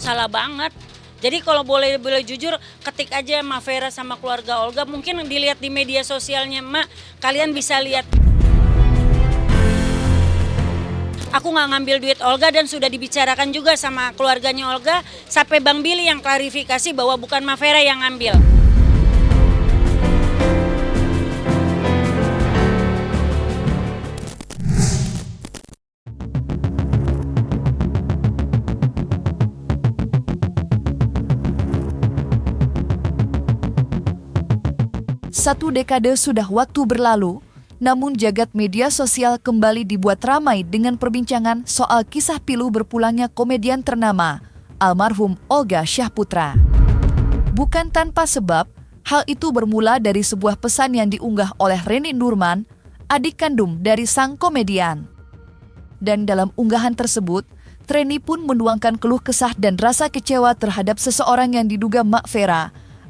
Salah banget. Jadi kalau boleh jujur, ketik aja Mak Vera sama keluarga Olga, mungkin dilihat di media sosialnya Mak, kalian bisa lihat. Aku nggak ngambil duit Olga dan sudah dibicarakan juga sama keluarganya Olga, sampai Bang Billy yang klarifikasi bahwa bukan Mak Vera yang ngambil. Satu dekade sudah waktu berlalu, namun jagat media sosial kembali dibuat ramai dengan perbincangan soal kisah pilu berpulangnya komedian ternama, almarhum Olga Syahputra. Bukan tanpa sebab, hal itu bermula dari sebuah pesan yang diunggah oleh Reni Nurman, adik kandung dari sang komedian. Dan dalam unggahan tersebut, Reni pun menuangkan keluh kesah dan rasa kecewa terhadap seseorang yang diduga Mak Vera,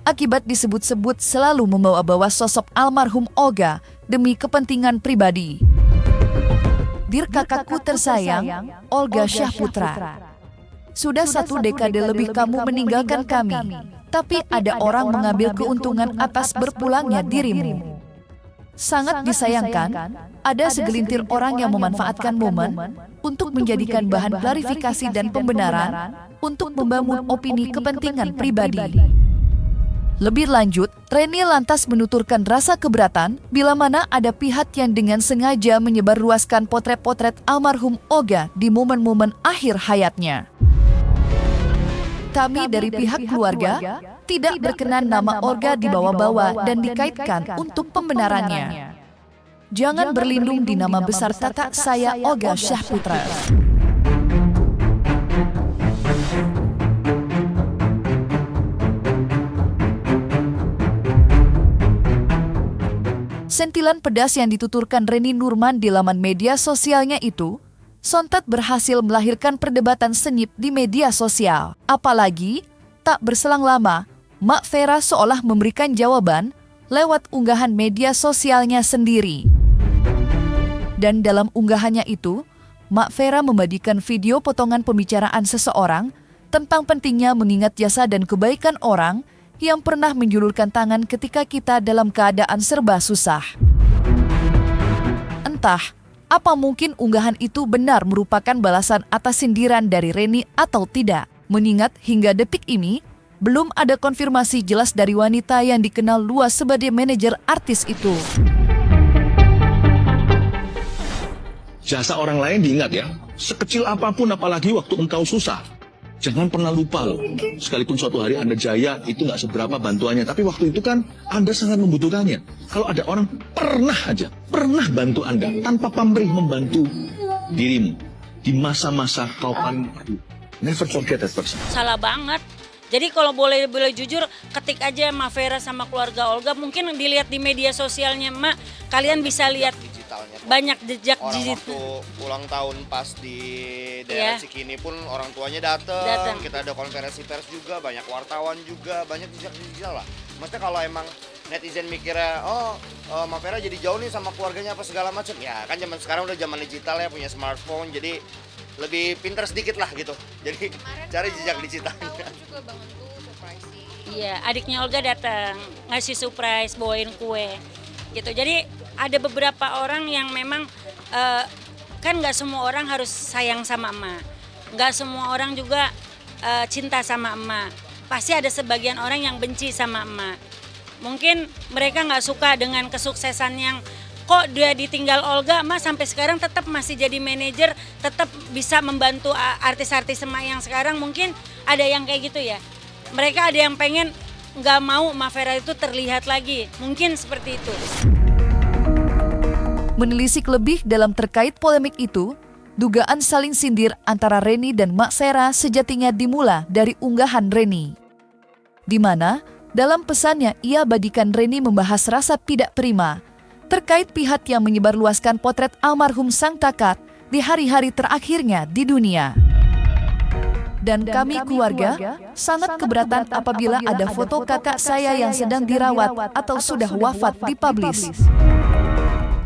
akibat disebut-sebut selalu membawa-bawa sosok almarhum Olga demi kepentingan pribadi. Dir kakakku tersayang, Olga Syahputra. Sudah 1 dekade lebih kamu meninggalkan kami, tapi ada orang mengambil keuntungan atas berpulangnya dirimu. Sangat disayangkan, ada segelintir orang yang memanfaatkan momen untuk menjadikan bahan klarifikasi dan pembenaran untuk membangun opini kepentingan pribadi. Lebih lanjut, Reni lantas menuturkan rasa keberatan bila mana ada pihak yang dengan sengaja menyebarluaskan potret-potret almarhum Olga di momen-momen akhir hayatnya. Kami dari pihak keluarga tidak berkenan nama Olga dibawa-bawa dan dikaitkan untuk pembenarannya. Jangan berlindung di nama besar kakak saya Olga Syahputra. Sentilan pedas yang dituturkan Reni Nurman di laman media sosialnya itu sontak berhasil melahirkan perdebatan sengit di media sosial. Apalagi, tak berselang lama, Mak Vera seolah memberikan jawaban lewat unggahan media sosialnya sendiri. Dan dalam unggahannya itu, Mak Vera membagikan video potongan pembicaraan seseorang tentang pentingnya mengingat jasa dan kebaikan orang yang pernah menjulurkan tangan ketika kita dalam keadaan serba susah. Entah, apa mungkin unggahan itu benar merupakan balasan atas sindiran dari Reni atau tidak, mengingat hingga detik ini, belum ada konfirmasi jelas dari wanita yang dikenal luas sebagai manajer artis itu. Jasa orang lain diingat ya, sekecil apapun apalagi waktu engkau susah. Jangan pernah lupa loh, sekalipun suatu hari Anda jaya, itu nggak seberapa bantuannya. Tapi waktu itu kan Anda sangat membutuhkannya. Kalau ada orang pernah bantu Anda, tanpa pamrih membantu dirimu di masa-masa kau paling perlu. Never forget that person. Salah banget. Jadi kalau boleh jujur, ketik aja Mak Vera sama keluarga Olga, mungkin dilihat di media sosialnya Mak, kalian bisa lihat banyak jejak digital. Waktu ulang tahun pas di daerah Cikini pun orang tuanya datang. Kita ada konferensi pers juga, banyak wartawan juga, banyak jejak digital lah. Maksudnya kalau emang netizen mikirnya, Mak Vera jadi jauh nih sama keluarganya apa segala macam, ya kan zaman sekarang udah zaman digital ya, punya smartphone, jadi lebih pintar sedikit lah gitu. Jadi cari jejak digitalnya. Juga bantu surprising. Iya, adiknya Olga datang ngasih surprise, bawain kue gitu. Jadi ada beberapa orang yang memang kan nggak semua orang harus sayang sama emak, nggak semua orang juga cinta sama emak. Pasti ada sebagian orang yang benci sama emak. Mungkin mereka nggak suka dengan kesuksesan yang kok dia ditinggal Olga, emak sampai sekarang tetap masih jadi manajer, tetap bisa membantu artis-artis emak yang sekarang. Mungkin ada yang kayak gitu ya. Mereka ada yang pengen nggak mau Mak Vera itu terlihat lagi. Mungkin seperti itu. Menelisik lebih dalam terkait polemik itu, dugaan saling sindir antara Reni dan Mak Vera sejatinya dimula dari unggahan Reni. Di mana, dalam pesannya ia bagikan Reni membahas rasa tidak prima terkait pihak yang menyebarluaskan potret almarhum sang kakak di hari-hari terakhirnya di dunia. Dan kami keluarga sangat keberatan apabila ada foto kakak saya yang sedang dirawat atau sudah wafat dipublish.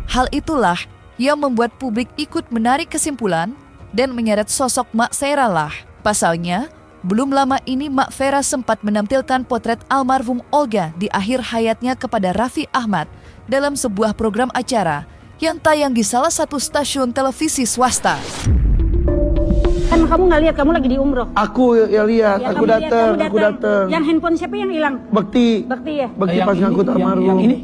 Hal itulah yang membuat publik ikut menarik kesimpulan dan menyeret sosok Mak Vera lah. Pasalnya, Belum lama ini Mak Vera sempat menampilkan potret almarhum Olga di akhir hayatnya kepada Raffi Ahmad dalam sebuah program acara yang tayang di salah satu stasiun televisi swasta. Kan kamu nggak lihat, kamu lagi di umroh. Aku ya lihat, Ya, aku kamu lihat, datang, kamu aku datang. Yang handphone siapa yang hilang? Bekti, Bekti ya? Bekti pas ngangkut almarhum. Yang ini?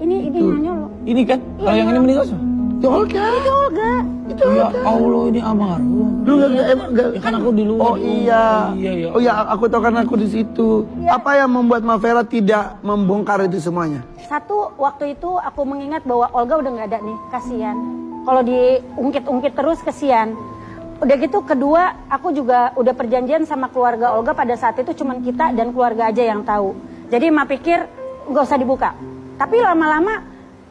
Ini nanya lo. Ini kan? Kalau yang ini meninggal siapa? Itu Olga. Itu Olga. Ya Allah, ini almarhum. Lu enggak Ya kan aku di luar. Oh iya. Iya. Oh iya, aku tahu kan aku di situ. Apa yang membuat Mak Vera tidak membongkar itu semuanya? Satu, waktu itu aku mengingat bahwa Olga udah nggak ada nih, kasihan. Kalau diungkit-ungkit terus kasihan. Udah gitu, kedua, aku juga udah perjanjian sama keluarga Olga pada saat itu cuman kita dan keluarga aja yang tahu. Jadi emak pikir nggak usah dibuka. Tapi lama-lama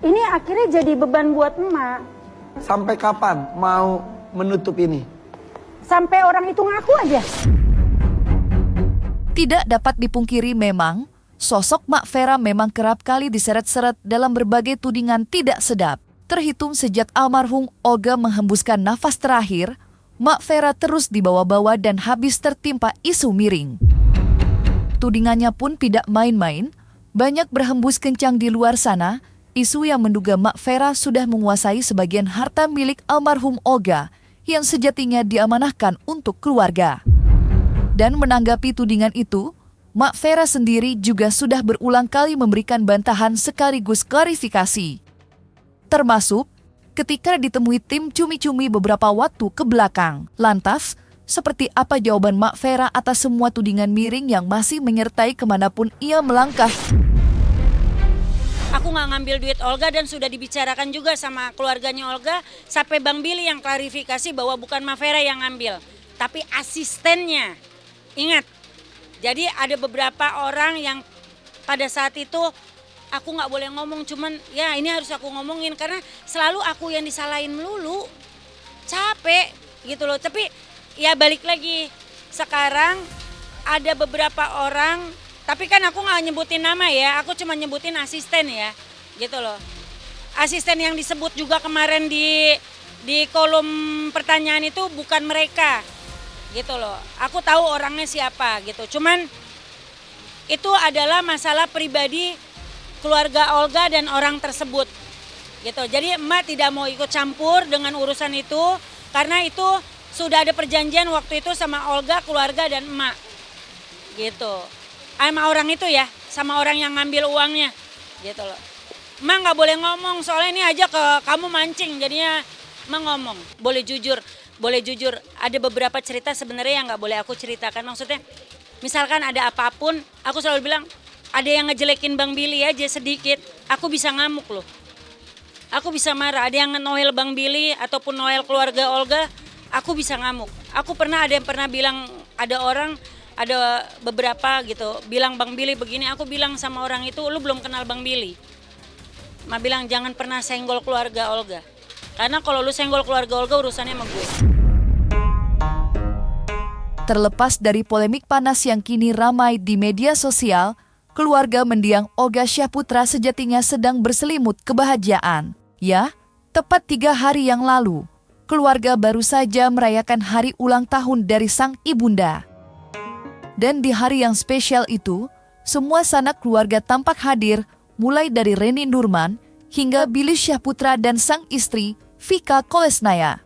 ini akhirnya jadi beban buat emak. Sampai kapan mau menutup ini? Sampai orang itu ngaku aja. Tidak dapat dipungkiri memang, sosok Mak Vera memang kerap kali diseret-seret dalam berbagai tudingan tidak sedap. Terhitung sejak almarhum Olga menghembuskan nafas terakhir, Mak Vera terus dibawa-bawa dan habis tertimpa isu miring. Tudingannya pun tidak main-main, banyak berhembus kencang di luar sana, isu yang menduga Mak Vera sudah menguasai sebagian harta milik almarhum Olga yang sejatinya diamanahkan untuk keluarga. Dan menanggapi tudingan itu, Mak Vera sendiri juga sudah berulang kali memberikan bantahan sekaligus klarifikasi. Termasuk ketika ditemui tim cumi-cumi beberapa waktu ke belakang. Lantas, seperti apa jawaban Mak Vera atas semua tudingan miring yang masih menyertai kemanapun ia melangkah? Aku nggak ngambil duit Olga dan sudah dibicarakan juga sama keluarganya Olga sampai Bang Billy yang klarifikasi bahwa bukan Mak Vera yang ngambil, tapi asistennya. Ingat, jadi ada beberapa orang yang pada saat itu aku nggak boleh ngomong, cuman ya ini harus aku ngomongin karena selalu aku yang disalahin melulu, capek gitu loh. Tapi ya balik lagi, sekarang ada beberapa orang, tapi kan aku nggak nyebutin nama ya, aku cuma nyebutin asisten ya, gitu loh. Asisten yang disebut juga kemarin di kolom pertanyaan itu bukan mereka, gitu loh. Aku tahu orangnya siapa gitu, cuman itu adalah masalah pribadi keluarga Olga dan orang tersebut, gitu. Jadi emak tidak mau ikut campur dengan urusan itu karena itu sudah ada perjanjian waktu itu sama Olga, keluarga dan emak, gitu. Sama orang itu ya, sama orang yang ngambil uangnya, gitu loh. Emak nggak boleh ngomong soalnya ini aja ke kamu mancing, jadinya emak ngomong. Boleh jujur. Ada beberapa cerita sebenarnya yang nggak boleh aku ceritakan. Maksudnya, misalkan ada apapun, aku selalu bilang. Ada yang ngejelekin Bang Billy aja sedikit, aku bisa ngamuk loh. Aku bisa marah, ada yang ngenoel Bang Billy ataupun noel keluarga Olga, aku bisa ngamuk. Ada yang pernah bilang, ada beberapa gitu, bilang Bang Billy begini, aku bilang sama orang itu, lu belum kenal Bang Billy. Ma bilang jangan pernah senggol keluarga Olga. Karena kalau lu senggol keluarga Olga urusannya sama gue. Terlepas dari polemik panas yang kini ramai di media sosial, keluarga mendiang Olga Syahputra sejatinya sedang berselimut kebahagiaan. Ya, tepat 3 hari yang lalu, keluarga baru saja merayakan hari ulang tahun dari sang ibunda. Dan di hari yang spesial itu, semua sanak keluarga tampak hadir, mulai dari Reni Nurman hingga Billy Syahputra dan sang istri, Vika Kolesnaya.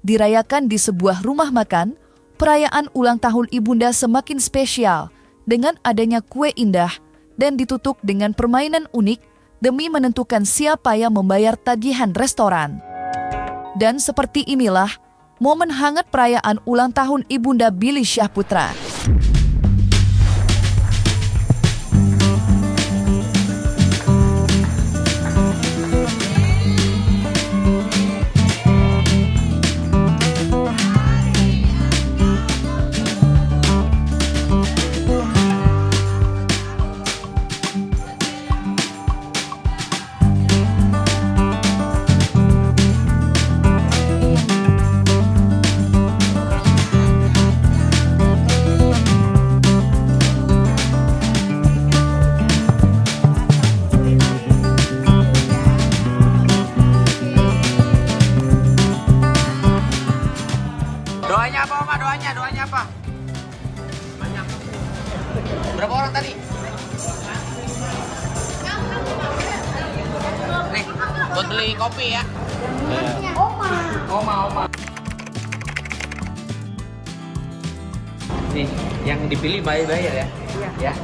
Dirayakan di sebuah rumah makan, perayaan ulang tahun ibunda semakin spesial, dengan adanya kue indah dan ditutup dengan permainan unik demi menentukan siapa yang membayar tagihan restoran. Dan seperti inilah momen hangat perayaan ulang tahun ibunda Billy Syahputra. Buat beli kopi ya. Oma. Nih, yang dipilih bayar ya. Iya.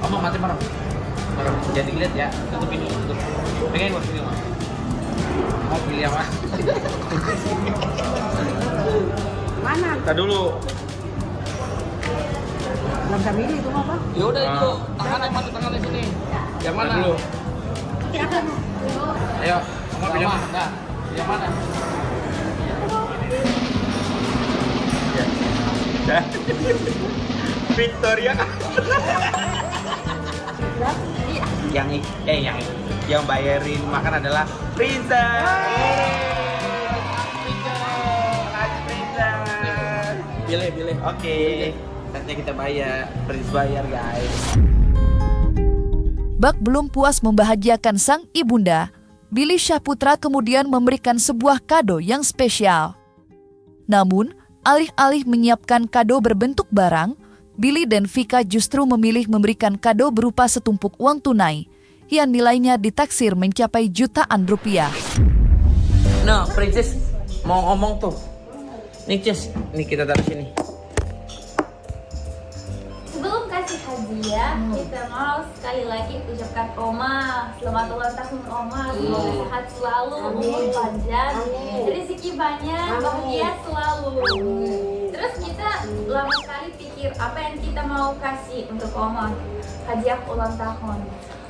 Oma mati marah. Jadi lihat ya. Tutup ini, tutup. Pengen buat ini, Oma. Mau pilih apa? Mana? Kita dulu. Belum bisa milih itu apa? Ya udah itu, tangan di sini. Yang mana? Dulu. Ayo, Oma pilih mana? Nah, yang mana? Ya. Victoria. yang bayarin makan adalah Princess. Pilih. Oke. Saatnya kita bayar. Prince bayar, guys. Bak belum puas membahagiakan sang ibunda, Billy Syahputra kemudian memberikan sebuah kado yang spesial. Namun, alih-alih menyiapkan kado berbentuk barang, Billy dan Vika justru memilih memberikan kado berupa setumpuk uang tunai yang nilainya ditaksir mencapai jutaan rupiah. No, Princess mau ngomong tuh. Nih, Cez, nih kita taruh sini. Sebelum kasih hadiah, kita mau sekali lagi ucapkan Oma selamat ulang tahun Oma, semoga sehat selalu, umur panjang, rezeki banyak, bahagia selalu. Terus kita lama sekali pikir apa yang kita mau kasih untuk Oma hadiah ulang tahun.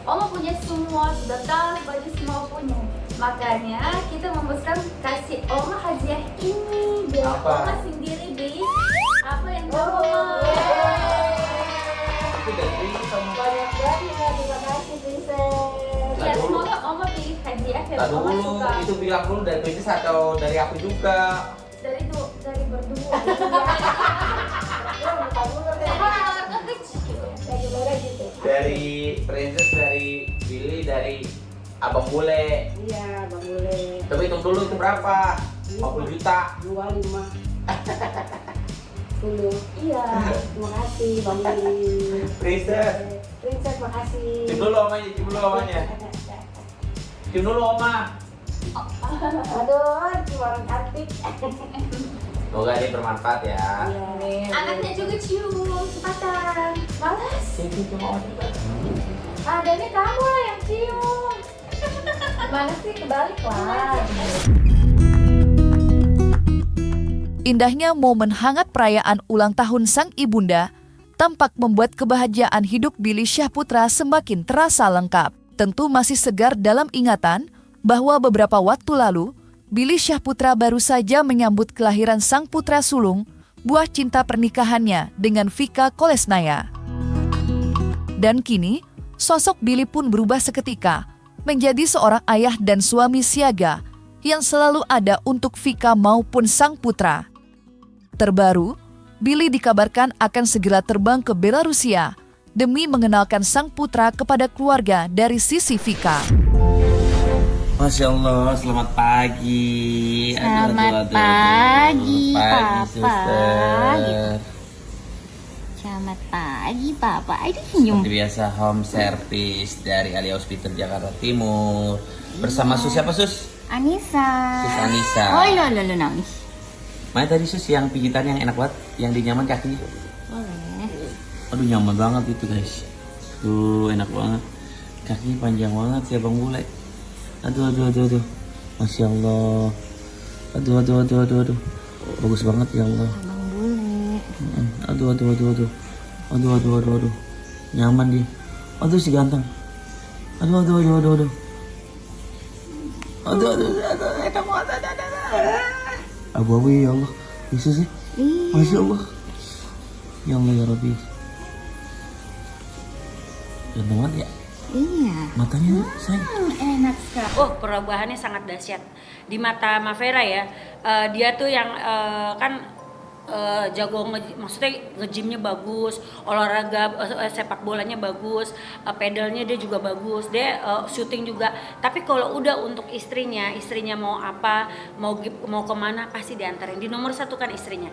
Oma punya semua, sudah tas, baju semua punya. Makanya kita memutuskan kasih Oma hadiah ini biar Oma sendiri beli apa yang kamu mau. Banyak banget, terima kasih Princess. Ya semoga Oma pilih hadiah yang Oma suka. Itu bilang dulu dari Princess atau dari aku juga? Dari berdua. Dari Princess, dari Billy, dari Abang Bule. Iya, Bang Bule. Coba hitung dulu itu berapa? 50 juta. 25. 10. Iya. Terima kasih Bang Bule. Princess. Princess, makasih. Cium dulu omanya, cium dulu omanya. Cium dulu oma. Aduh, cuma orang cantik. Semoga ini bermanfaat ya. Anaknya juga cium, cepatan. Malas. Adanya kamu lah yang cium. Gimana sih, kebalik lah. Indahnya momen hangat perayaan ulang tahun sang ibunda tampak membuat kebahagiaan hidup Billy Syahputra semakin terasa lengkap. Tentu masih segar dalam ingatan bahwa beberapa waktu lalu, Billy Syahputra baru saja menyambut kelahiran sang putra sulung, buah cinta pernikahannya dengan Vika Kolesnaya. Dan kini, sosok Billy pun berubah seketika, menjadi seorang ayah dan suami siaga yang selalu ada untuk Vika maupun sang putra. Terbaru, Billy dikabarkan akan segera terbang ke Belarusia demi mengenalkan sang putra kepada keluarga dari sisi Vika. Masya Allah, selamat pagi. Selamat pagi, Papa. Suster. Selamat pagi, Papa. Aduh, senyum. Seperti biasa, home service dari Alia Hospital Jakarta Timur. Bersama Sus siapa, Sus? Anissa. Sus Anissa. Oh, lo nangis. Mana tadi Sus yang pijitan yang enak banget, yang dinyaman kaki? Boleh. Aduh, nyaman banget itu, guys. Tuh, enak banget. Kakinya panjang banget sih, Bang Bule. Aduh. Masya Allah. Aduh. Bagus banget ya Allah. Abang Bule. Aduh. Nyaman dia. Aduh si ganteng. Aduh. Enak banget. Abu-abu ya Allah. Yesus sih. Masya Allah. Ya Allah ya Rabbi. Ganteng banget ya. Iya. Matanya sayang. Enak sekali. Oh, perubahannya sangat dahsyat di mata Mavera ya. Dia tuh yang jago, maksudnya nge-gymnya bagus, olahraga sepak bolanya bagus, pedalnya dia juga bagus, dia syuting juga. Tapi kalau udah untuk istrinya mau apa, mau kemana pasti diantarin. Di nomor satu kan istrinya,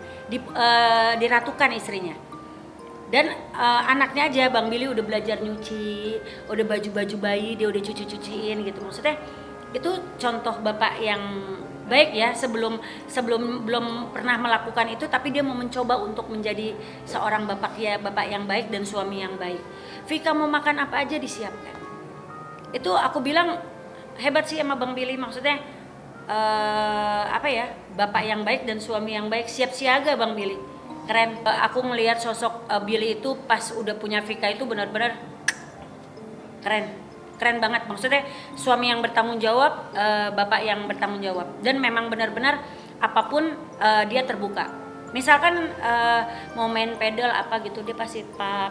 diratukan istrinya. Dan anaknya aja, Bang Billy udah belajar nyuci, udah baju-baju bayi dia udah cuci-cuciin gitu. Maksudnya itu contoh bapak yang baik ya, sebelum belum pernah melakukan itu, tapi dia mau mencoba untuk menjadi seorang bapak yang baik dan suami yang baik. Vika mau makan apa aja disiapkan. Itu aku bilang hebat sih sama Bang Billy, maksudnya bapak yang baik dan suami yang baik, siap siaga Bang Billy. Keren. Aku ngelihat sosok Billy itu pas udah punya Vika itu benar-benar keren banget, maksudnya suami yang bertanggung jawab, bapak yang bertanggung jawab, dan memang benar-benar apapun dia terbuka. Misalkan mau main pedal apa gitu, dia pasti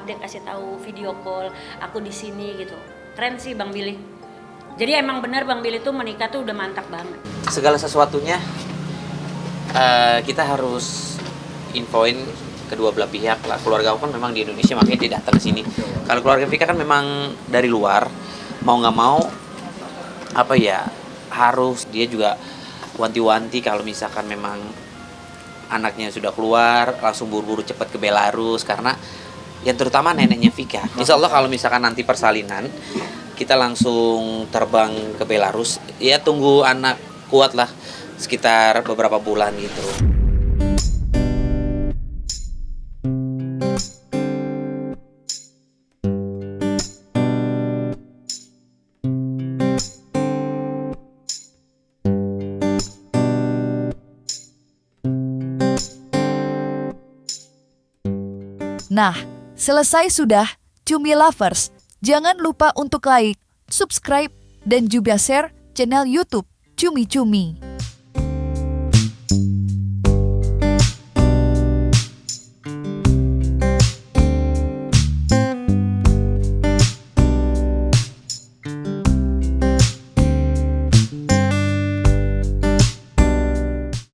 dia kasih tahu video call aku di sini gitu. Keren sih Bang Billy. Jadi emang benar Bang Billy tuh menikah tuh udah mantap banget. Segala sesuatunya kita harus infoin kedua belah pihak lah. Keluarga aku kan memang di Indonesia, makanya dia datang ke sini. Kalau keluarga Vika kan memang dari luar, mau nggak mau harus dia juga wanti-wanti kalau misalkan memang anaknya sudah keluar langsung buru-buru cepat ke Belarus, karena yang terutama neneknya Vika. Insya Allah kalau misalkan nanti persalinan kita langsung terbang ke Belarus, ya tunggu anak kuat lah sekitar beberapa bulan gitu. Nah, selesai sudah, Cumi Lovers. Jangan lupa untuk like, subscribe, dan juga share channel YouTube Cumi Cumi.